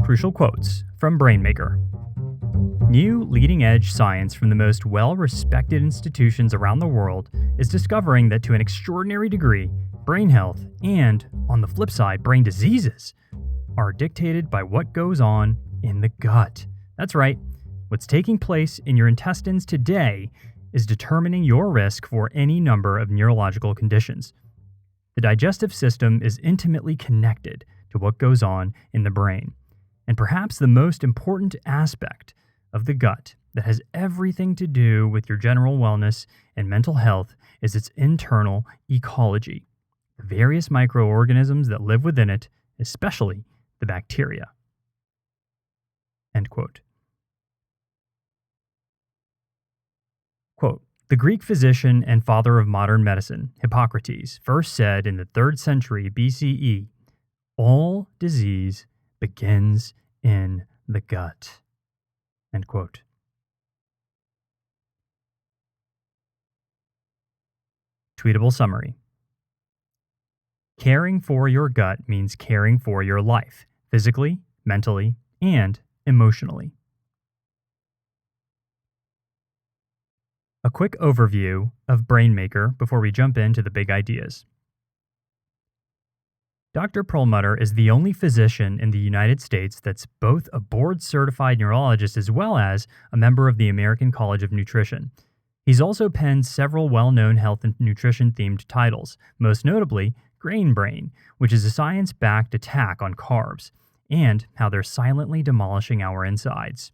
Crucial quotes from Brainmaker. New leading-edge science from the most well-respected institutions around the world is discovering that to an extraordinary degree, brain health and, on the flip side, brain diseases are dictated by what goes on in the gut. That's right. What's taking place in your intestines today is determining your risk for any number of neurological conditions. The digestive system is intimately connected to what goes on in the brain. And perhaps the most important aspect of the gut that has everything to do with your general wellness and mental health is its internal ecology, the various microorganisms that live within it, especially the bacteria. End quote. Quote, the Greek physician and father of modern medicine, Hippocrates, first said in the 3rd century BCE, all disease begins in the gut. End quote. Tweetable summary. Caring for your gut means caring for your life, physically, mentally, and emotionally. A quick overview of Brainmaker before we jump into the big ideas. Dr. Perlmutter is the only physician in the United States that's both a board-certified neurologist as well as a member of the American College of Nutrition. He's also penned several well-known health and nutrition-themed titles, most notably Grain Brain, which is a science-backed attack on carbs, and how they're silently demolishing our insides.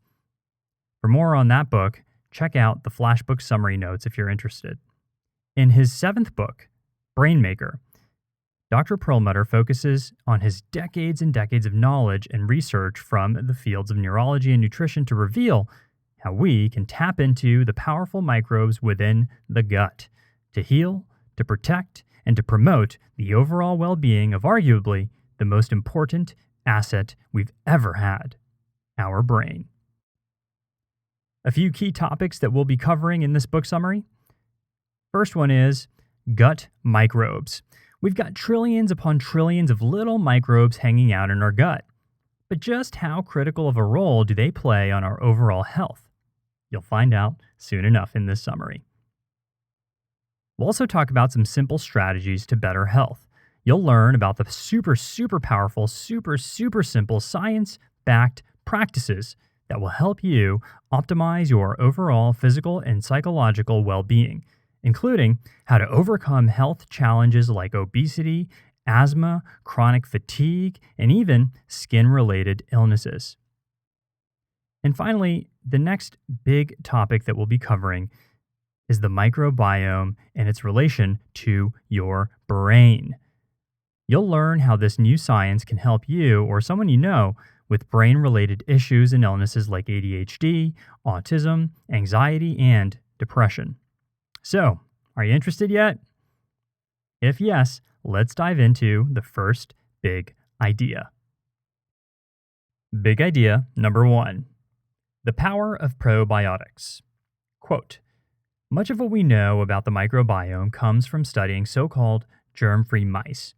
For more on that book, check out the Flashbook summary notes if you're interested. In his 7th book, Brainmaker, Dr. Perlmutter focuses on his decades and decades of knowledge and research from the fields of neurology and nutrition to reveal how we can tap into the powerful microbes within the gut to heal, to protect, and to promote the overall well-being of arguably the most important asset we've ever had, our brain. A few key topics that we'll be covering in this book summary. First one is gut microbes. We've got trillions upon trillions of little microbes hanging out in our gut. But just how critical of a role do they play on our overall health? You'll find out soon enough in this summary. We'll also talk about some simple strategies to better health. You'll learn about the super powerful, super simple science-backed practices that will help you optimize your overall physical and psychological well-being, including how to overcome health challenges like obesity, asthma, chronic fatigue, and even skin-related illnesses. And finally, the next big topic that we'll be covering is the microbiome and its relation to your brain. You'll learn how this new science can help you or someone you know with brain-related issues and illnesses like ADHD, autism, anxiety, and depression. So, are you interested yet? If yes, let's dive into the first big idea. Big idea number 1. The power of probiotics. Quote, much of what we know about the microbiome comes from studying so-called germ-free mice.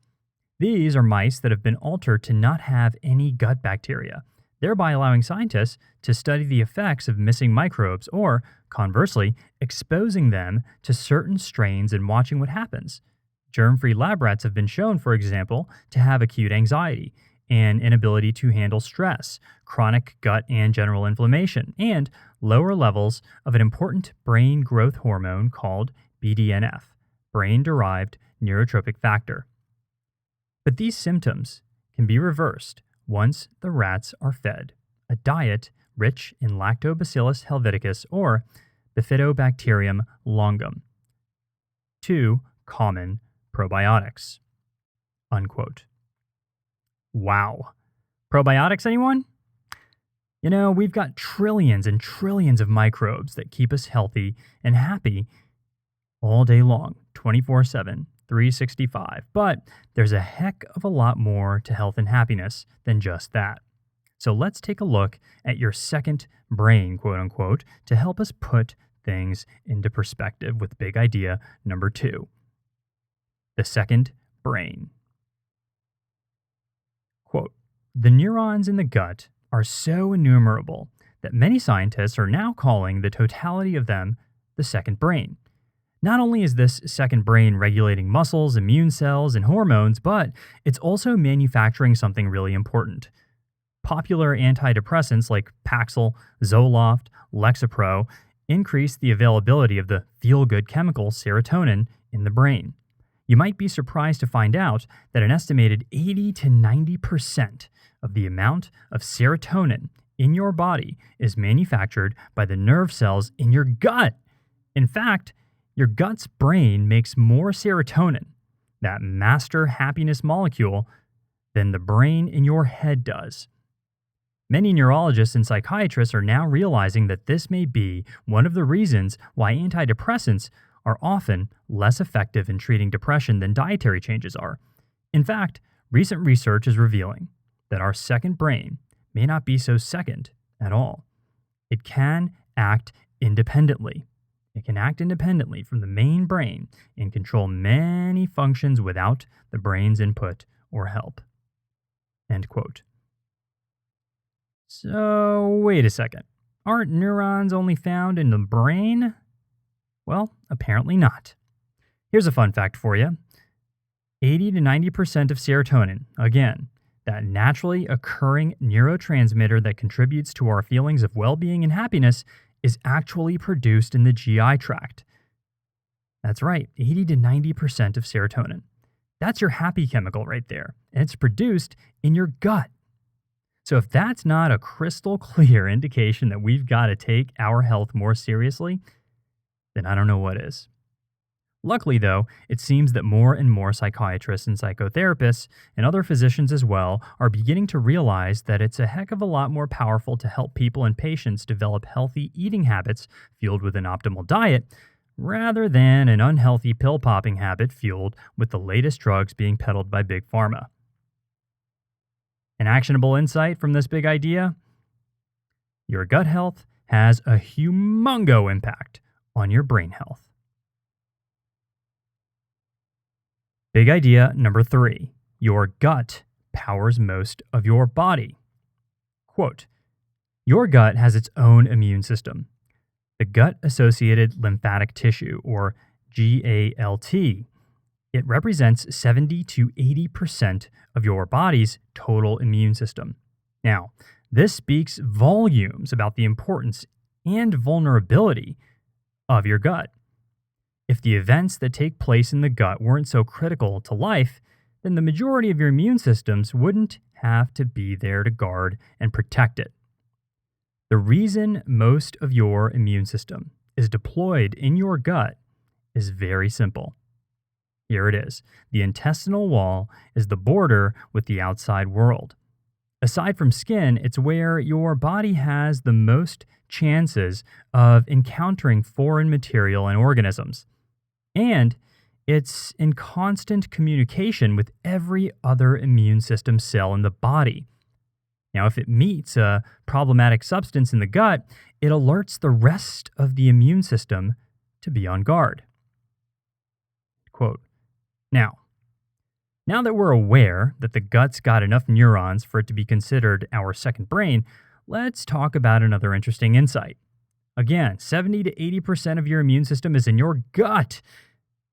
These are mice that have been altered to not have any gut bacteria, thereby allowing scientists to study the effects of missing microbes or, conversely, exposing them to certain strains and watching what happens. Germ-free lab rats have been shown, for example, to have acute anxiety, an inability to handle stress, chronic gut and general inflammation, and lower levels of an important brain growth hormone called BDNF, brain-derived neurotrophic factor. But these symptoms can be reversed once the rats are fed a diet rich in Lactobacillus helveticus or Bifidobacterium longum, 2 common probiotics. Unquote. Wow. Probiotics, anyone? You know, we've got trillions and trillions of microbes that keep us healthy and happy all day long, 24/7, 365. But there's a heck of a lot more to health and happiness than just that. So let's take a look at your second brain, quote unquote, to help us put things into perspective with big idea number 2. The second brain. Quote, the neurons in the gut are so innumerable that many scientists are now calling the totality of them the second brain. Not only is this second brain regulating muscles, immune cells, and hormones, but it's also manufacturing something really important. Popular antidepressants like Paxil, Zoloft, Lexapro increase the availability of the feel-good chemical serotonin in the brain. You might be surprised to find out that an estimated 80 to 90% of the amount of serotonin in your body is manufactured by the nerve cells in your gut. In fact, your gut's brain makes more serotonin, that master happiness molecule, than the brain in your head does. Many neurologists and psychiatrists are now realizing that this may be one of the reasons why antidepressants are often less effective in treating depression than dietary changes are. In fact, recent research is revealing that our second brain may not be so second at all. It can act independently. It can act independently from the main brain and control many functions without the brain's input or help. End quote. So, wait a second. Aren't neurons only found in the brain? Well, apparently not. Here's a fun fact for you. 80 to 90% of serotonin, again, that naturally occurring neurotransmitter that contributes to our feelings of well-being and happiness, is actually produced in the GI tract. That's right, 80 to 90% of serotonin. That's your happy chemical right there, and it's produced in your gut. So if that's not a crystal clear indication that we've got to take our health more seriously, then I don't know what is. Luckily, though, it seems that more and more psychiatrists and psychotherapists and other physicians as well are beginning to realize that it's a heck of a lot more powerful to help people and patients develop healthy eating habits fueled with an optimal diet rather than an unhealthy pill-popping habit fueled with the latest drugs being peddled by Big Pharma. An actionable insight from this big idea? Your gut health has a humongo impact on your brain health. Big idea number 3. Your gut powers most of your body. Quote, your gut has its own immune system. The gut-associated lymphatic tissue, or GALT, it represents 70 to 80% of your body's total immune system. Now, this speaks volumes about the importance and vulnerability of your gut. If the events that take place in the gut weren't so critical to life, then the majority of your immune systems wouldn't have to be there to guard and protect it. The reason most of your immune system is deployed in your gut is very simple. Here it is. The intestinal wall is the border with the outside world. Aside from skin, it's where your body has the most chances of encountering foreign material and organisms. And it's in constant communication with every other immune system cell in the body. Now, if it meets a problematic substance in the gut, it alerts the rest of the immune system to be on guard. Quote, Now that we're aware that the gut's got enough neurons for it to be considered our second brain, let's talk about another interesting insight. Again, 70 to 80% of your immune system is in your gut.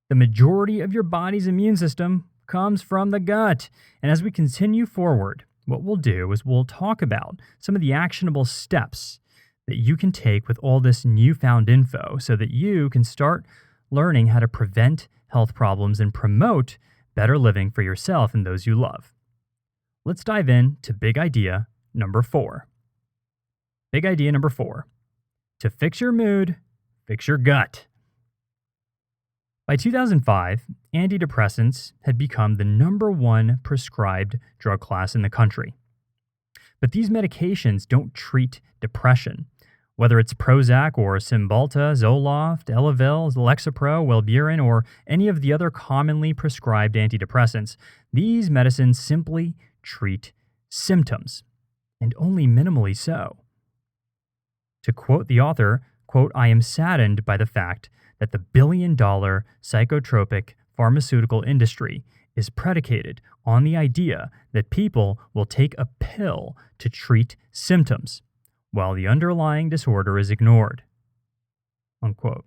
The majority of your body's immune system comes from the gut. And as we continue forward, what we'll do is we'll talk about some of the actionable steps that you can take with all this newfound info so that you can start learning how to prevent health problems and promote better living for yourself and those you love. Let's dive in to big idea number 4. Big idea number 4. To fix your mood, fix your gut. By 2005, antidepressants had become the number 1 prescribed drug class in the country. But these medications don't treat depression. Whether it's Prozac or Cymbalta, Zoloft, Elavil, Lexapro, Wellbeing, or any of the other commonly prescribed antidepressants, these medicines simply treat symptoms, and only minimally so. To quote the author, quote, I am saddened by the fact that the billion-dollar psychotropic pharmaceutical industry is predicated on the idea that people will take a pill to treat symptoms, while the underlying disorder is ignored. Unquote.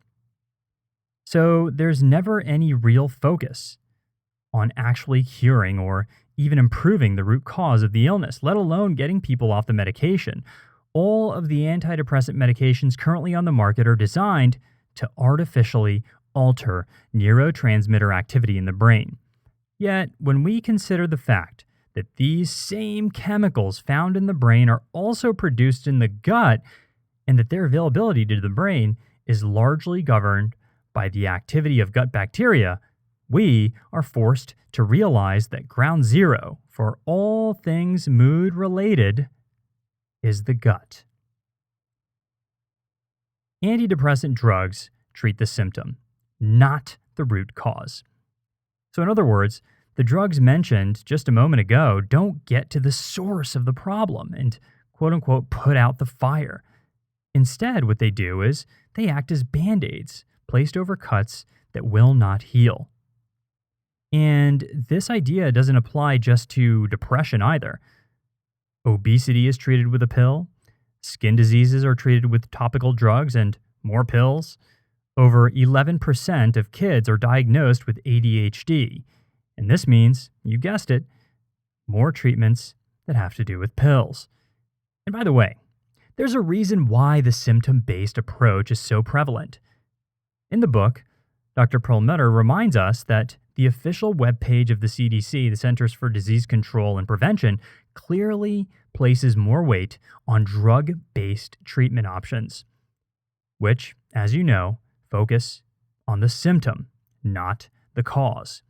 So there's never any real focus on actually curing or even improving the root cause of the illness, let alone getting people off the medication. All of the antidepressant medications currently on the market are designed to artificially alter neurotransmitter activity in the brain. Yet, when we consider the fact that these same chemicals found in the brain are also produced in the gut and that their availability to the brain is largely governed by the activity of gut bacteria, we are forced to realize that ground zero for all things mood related is the gut. Antidepressant drugs treat the symptom, not the root cause. So, in other words, the drugs mentioned just a moment ago don't get to the source of the problem and quote unquote put out the fire. Instead, what they do is they act as band-aids placed over cuts that will not heal. And this idea doesn't apply just to depression either. Obesity is treated with a pill. Skin diseases are treated with topical drugs and more pills. Over 11% of kids are diagnosed with ADHD. And this means, you guessed it, more treatments that have to do with pills. And by the way, there's a reason why the symptom-based approach is so prevalent. In the book, Dr. Perlmutter reminds us that the official webpage of the CDC, the Centers for Disease Control and Prevention, clearly places more weight on drug-based treatment options, which, as you know, focus on the symptom, not the cause.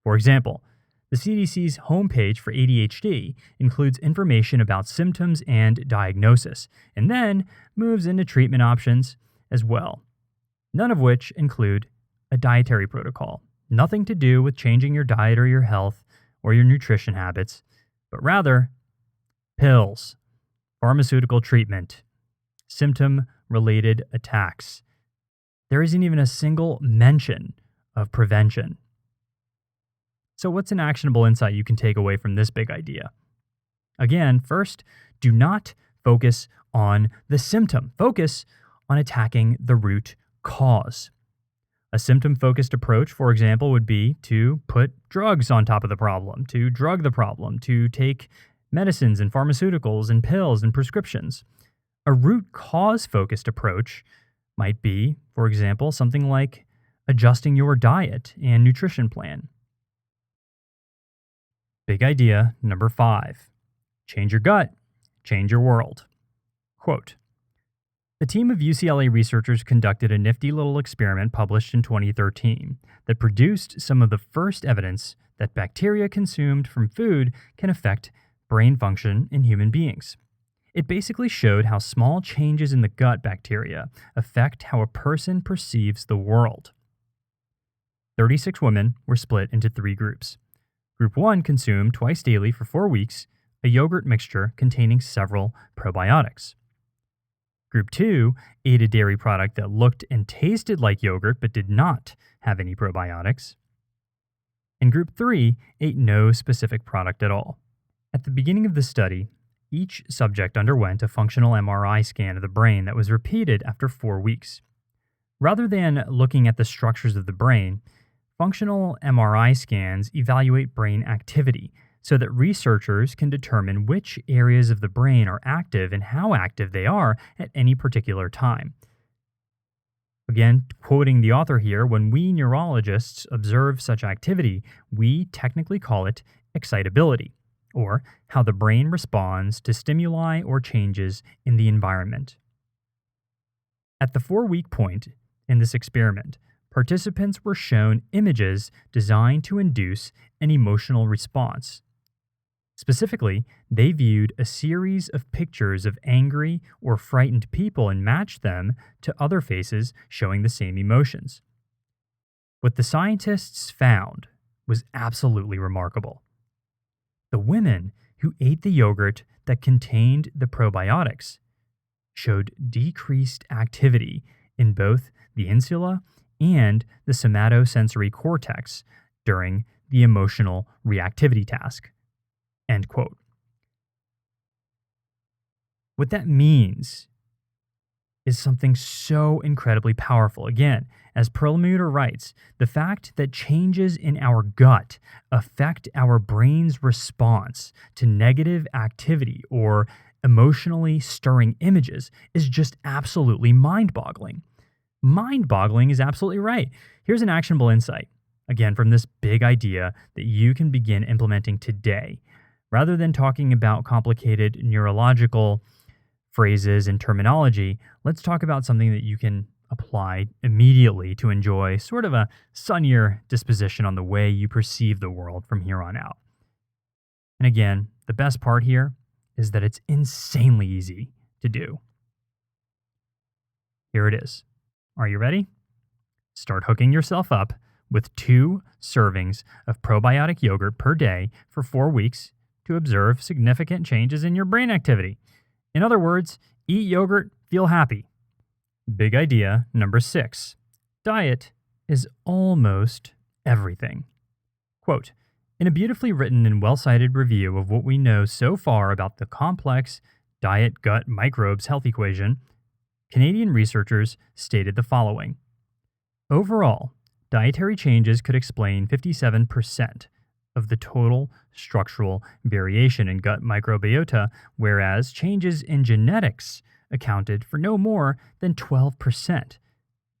For example, the CDC's homepage for ADHD includes information about symptoms and diagnosis, and then moves into treatment options as well, none of which include a dietary protocol. Nothing to do with changing your diet or your health or your nutrition habits, but rather pills, pharmaceutical treatment, symptom-related attacks. There isn't even a single mention of prevention. So what's an actionable insight you can take away from this big idea? Again, first, do not focus on the symptom. Focus on attacking the root cause. A symptom-focused approach, for example, would be to put drugs on top of the problem, to drug the problem, to take medicines and pharmaceuticals and pills and prescriptions. A root cause-focused approach might be, for example, something like adjusting your diet and nutrition plan. Big idea number 5. Change your gut, change your world. Quote, a team of UCLA researchers conducted a nifty little experiment published in 2013 that produced some of the first evidence that bacteria consumed from food can affect brain function in human beings. It basically showed how small changes in the gut bacteria affect how a person perceives the world. 36 women were split into 3 groups. Group 1 consumed twice daily for 4 weeks a yogurt mixture containing several probiotics. Group 2 ate a dairy product that looked and tasted like yogurt but did not have any probiotics. And Group 3 ate no specific product at all. At the beginning of the study, each subject underwent a functional MRI scan of the brain that was repeated after 4 weeks. Rather than looking at the structures of the brain, functional MRI scans evaluate brain activity so that researchers can determine which areas of the brain are active and how active they are at any particular time. Again, quoting the author here, when we neurologists observe such activity, we technically call it excitability, or how the brain responds to stimuli or changes in the environment. At the 4-week point in this experiment, participants were shown images designed to induce an emotional response. Specifically, they viewed a series of pictures of angry or frightened people and matched them to other faces showing the same emotions. What the scientists found was absolutely remarkable. The women who ate the yogurt that contained the probiotics showed decreased activity in both the insula and the somatosensory cortex during the emotional reactivity task. End quote. What that means is something so incredibly powerful. Again, as Perlmutter writes, the fact that changes in our gut affect our brain's response to negative activity or emotionally stirring images is just absolutely mind boggling. Mind boggling is absolutely right. Here's an actionable insight, again, from this big idea that you can begin implementing today. Rather than talking about complicated neurological phrases and terminology, let's talk about something that you can apply immediately to enjoy sort of a sunnier disposition on the way you perceive the world from here on out. And again, the best part here is that it's insanely easy to do. Here it is. Are you ready? Start hooking yourself up with 2 servings of probiotic yogurt per day for 4 weeks to observe significant changes in your brain activity. In other words, eat yogurt, feel happy. Big idea number 6. Diet is almost everything. Quote, in a beautifully written and well-cited review of what we know so far about the complex diet-gut microbes health equation, Canadian researchers stated the following. Overall, dietary changes could explain 57% of the total structural variation in gut microbiota, whereas changes in genetics accounted for no more than 12%.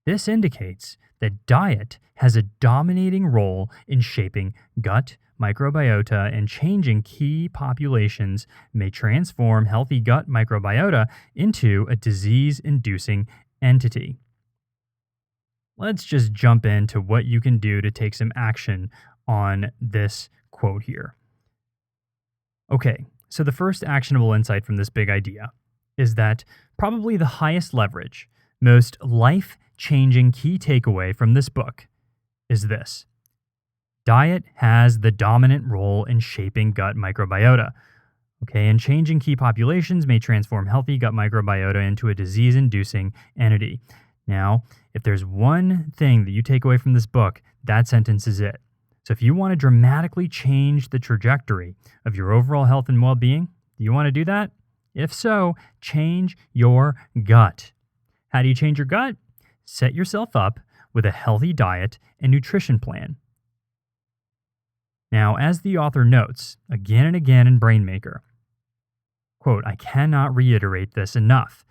This indicates that diet has a dominating role in shaping gut microbiota, and changing key populations may transform healthy gut microbiota into a disease-inducing entity. Let's just jump into what you can do to take some action on this quote here. Okay, so the first actionable insight from this big idea is that probably the highest leverage, most life-changing key takeaway from this book is this. Diet has the dominant role in shaping gut microbiota. Okay, and changing key populations may transform healthy gut microbiota into a disease-inducing entity. Now, if there's one thing that you take away from this book, that sentence is it. So if you want to dramatically change the trajectory of your overall health and well-being, do you want to do that? If so, change your gut. How do you change your gut? Set yourself up with a healthy diet and nutrition plan. Now, as the author notes again and again in Brainmaker, quote, I cannot reiterate this enough.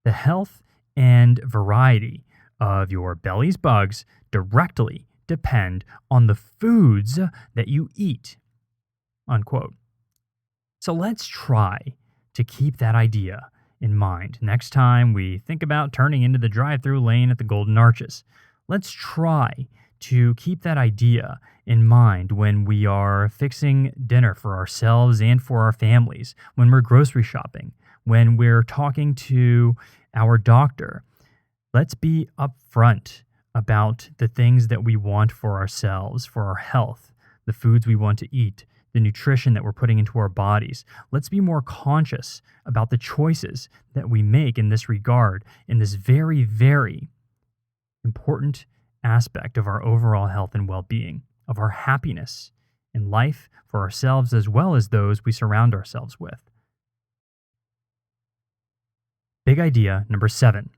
The health and variety of your belly's bugs directly depend on the foods that you eat, unquote. So let's try to keep that idea in mind next time we think about turning into the drive-through lane at the Golden Arches. Let's try to keep that idea in mind when we are fixing dinner for ourselves and for our families, when we're grocery shopping, when we're talking to our doctor. Let's be upfront about the things that we want for ourselves, for our health, the foods we want to eat, the nutrition that we're putting into our bodies. Let's be more conscious about the choices that we make in this regard, in this very, very important aspect of our overall health and well-being, of our happiness in life for ourselves as well as those we surround ourselves with. Big idea number 7.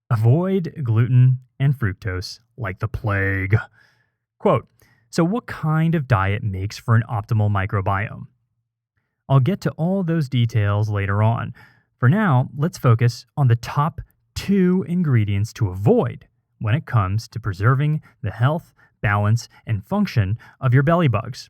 Avoid gluten and fructose like the plague. Quote, so what kind of diet makes for an optimal microbiome? I'll get to all those details later on. For now, let's focus on the top 2 ingredients to avoid when it comes to preserving the health, balance, and function of your belly bugs.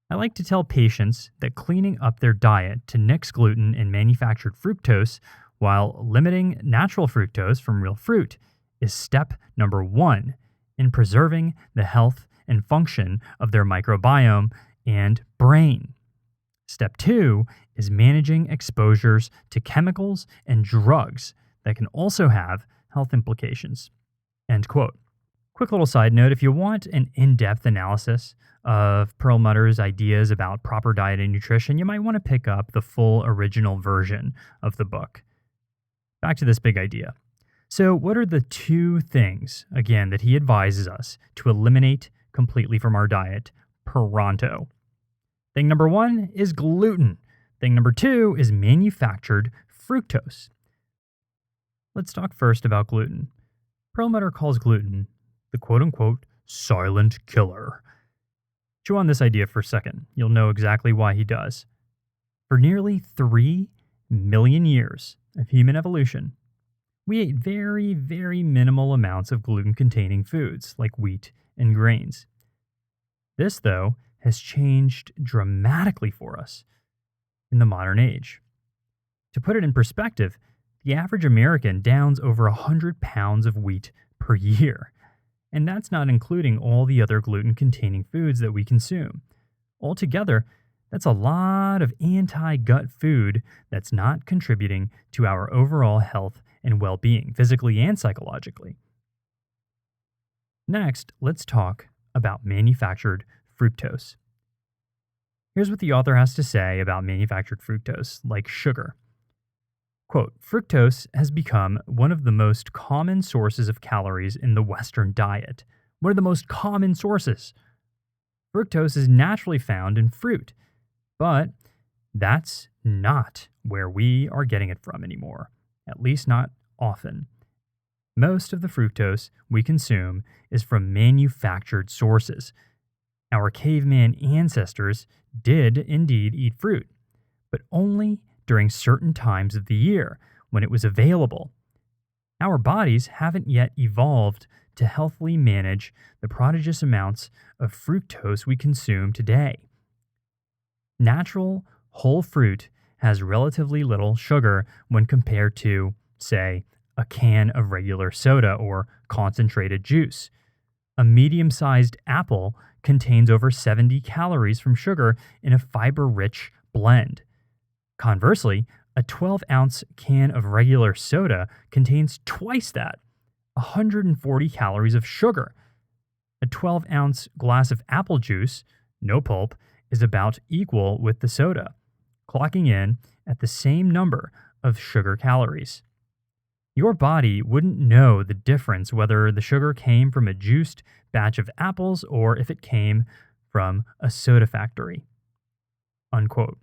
I like to tell patients that cleaning up their diet to nix gluten and manufactured fructose while limiting natural fructose from real fruit is step number 1 in preserving the health and function of their microbiome and brain. Step 2 is managing exposures to chemicals and drugs that can also have health implications. End quote. Quick little side note, if you want an in-depth analysis of Perlmutter's ideas about proper diet and nutrition, you might want to pick up the full original version of the book. Back to this big idea. So what are the 2 things, again, that he advises us to eliminate completely from our diet pronto. Thing number one is gluten. Thing number two is manufactured fructose. Let's talk first about gluten. Perlmutter calls gluten the quote-unquote silent killer. Chew on this idea for a second. You'll know exactly why he does. For nearly 3 million years of human evolution, we ate very, very minimal amounts of gluten-containing foods like wheat and grains. This, though, has changed dramatically for us in the modern age. To put it in perspective, the average American downs over 100 pounds of wheat per year. And that's not including all the other gluten-containing foods that we consume. Altogether, that's a lot of anti-gut food that's not contributing to our overall health and well-being, physically and psychologically. Next, let's talk about manufactured fructose. Here's what the author has to say about manufactured fructose, like sugar. Quote, fructose has become one of the most common sources of calories in the Western diet. One of the most common sources. Fructose is naturally found in fruit, but that's not where we are getting it from anymore, at least not often. Most of the fructose we consume is from manufactured sources. Our caveman ancestors did indeed eat fruit, but only during certain times of the year when it was available. Our bodies haven't yet evolved to healthily manage the prodigious amounts of fructose we consume today. Natural whole fruit has relatively little sugar when compared to, say, a can of regular soda or concentrated juice. A medium-sized apple contains over 70 calories from sugar in a fiber-rich blend. Conversely, a 12-ounce can of regular soda contains twice that, 140 calories of sugar. A 12-ounce glass of apple juice, no pulp, is about equal with the soda, clocking in at the same number of sugar calories. Your body wouldn't know the difference whether the sugar came from a juiced batch of apples or if it came from a soda factory. Unquote.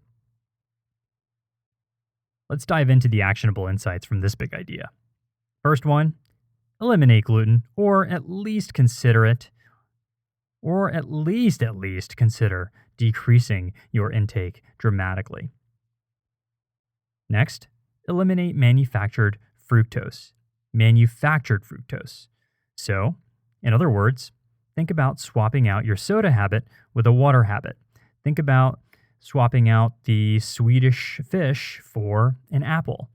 Let's dive into the actionable insights from this big idea. First one, eliminate gluten, or at least consider it, or at least consider decreasing your intake dramatically. Next, eliminate manufactured fructose. So, in other words, think about swapping out your soda habit with a water habit. Think about swapping out the Swedish fish for an apple.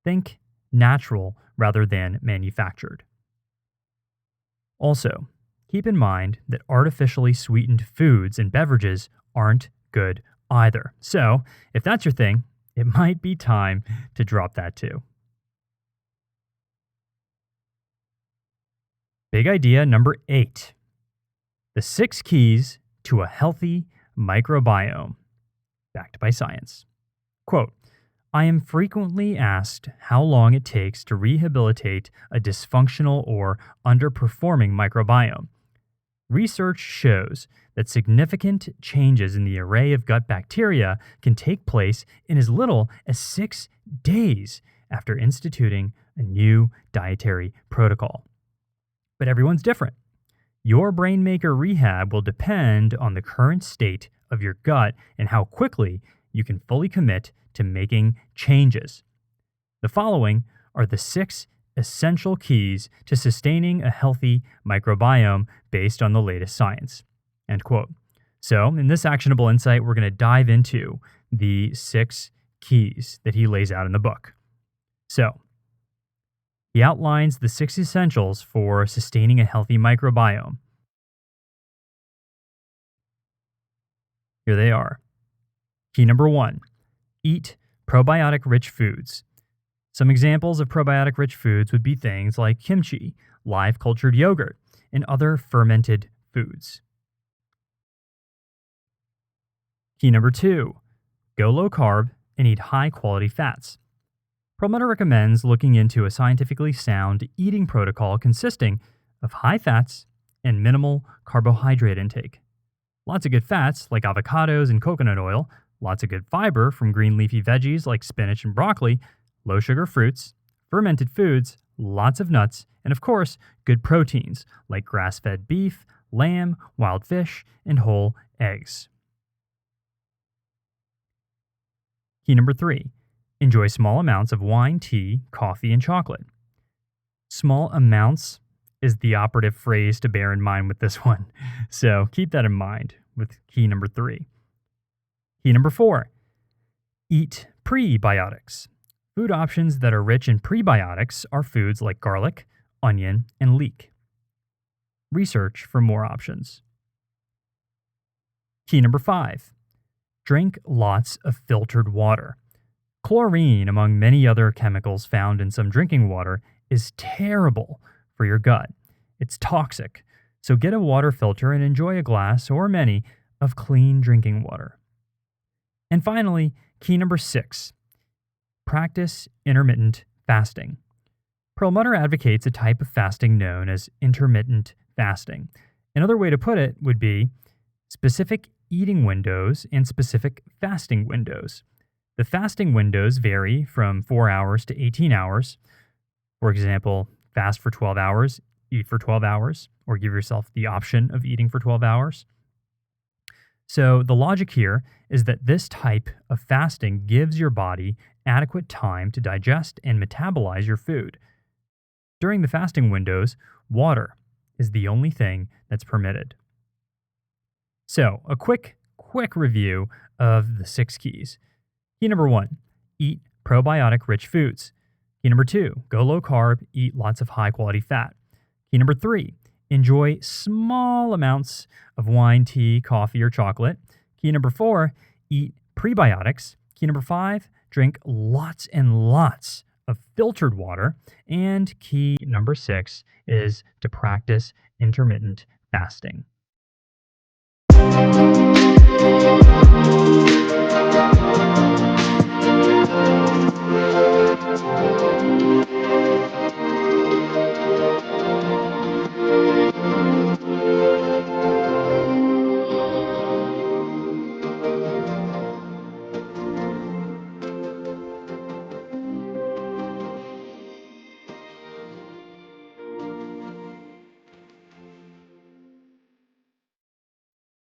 Think natural rather than manufactured. Also, keep in mind that artificially sweetened foods and beverages aren't good either. So, if that's your thing, it might be time to drop that too. Big idea number 8. The 6 keys to a healthy microbiome, backed by science. Quote, I am frequently asked how long it takes to rehabilitate a dysfunctional or underperforming microbiome. Research shows that significant changes in the array of gut bacteria can take place in as little as 6 days after instituting a new dietary protocol. But everyone's different. Your Brainmaker rehab will depend on the current state of your gut and how quickly you can fully commit to making changes. The following are the 6 essential keys to sustaining a healthy microbiome based on the latest science. End quote. So, in this actionable insight, we're going to dive into the 6 keys that he lays out in the book. So, he outlines the 6 essentials for sustaining a healthy microbiome. Here they are. Key number 1, eat probiotic-rich foods. Some examples of probiotic-rich foods would be things like kimchi, live cultured yogurt, and other fermented foods. Key number 2, go low carb and eat high-quality fats. Perlmutter recommends looking into a scientifically sound eating protocol consisting of high fats and minimal carbohydrate intake. Lots of good fats like avocados and coconut oil, lots of good fiber from green leafy veggies like spinach and broccoli, low sugar fruits, fermented foods, lots of nuts, and of course, good proteins like grass fed beef, lamb, wild fish, and whole eggs. Key number 3, enjoy small amounts of wine, tea, coffee, and chocolate. Small amounts is the operative phrase to bear in mind with this one. So keep that in mind with key number 3. Key number 4, eat prebiotics. Food options that are rich in prebiotics are foods like garlic, onion, and leek. Research for more options. Key number 5, drink lots of filtered water. Chlorine, among many other chemicals found in some drinking water, is terrible for your gut. It's toxic, so get a water filter and enjoy a glass or many of clean drinking water. And finally, key number 6, practice intermittent fasting. Perlmutter advocates a type of fasting known as intermittent fasting. Another way to put it would be specific eating windows and specific fasting windows. The fasting windows vary from 4 hours to 18 hours. For example, fast for 12 hours, eat for 12 hours, or give yourself the option of eating for 12 hours. So the logic here is that this type of fasting gives your body adequate time to digest and metabolize your food. During the fasting windows, water is the only thing that's permitted. So, a quick review of the 6 keys. Key number 1, eat probiotic-rich foods. Key number 2, go low carb, eat lots of high-quality fat. Key number 3, enjoy small amounts of wine, tea, coffee, or chocolate. Key number 4, eat prebiotics. Key number 5, drink lots and lots of filtered water. And key number 6 is to practice intermittent fasting.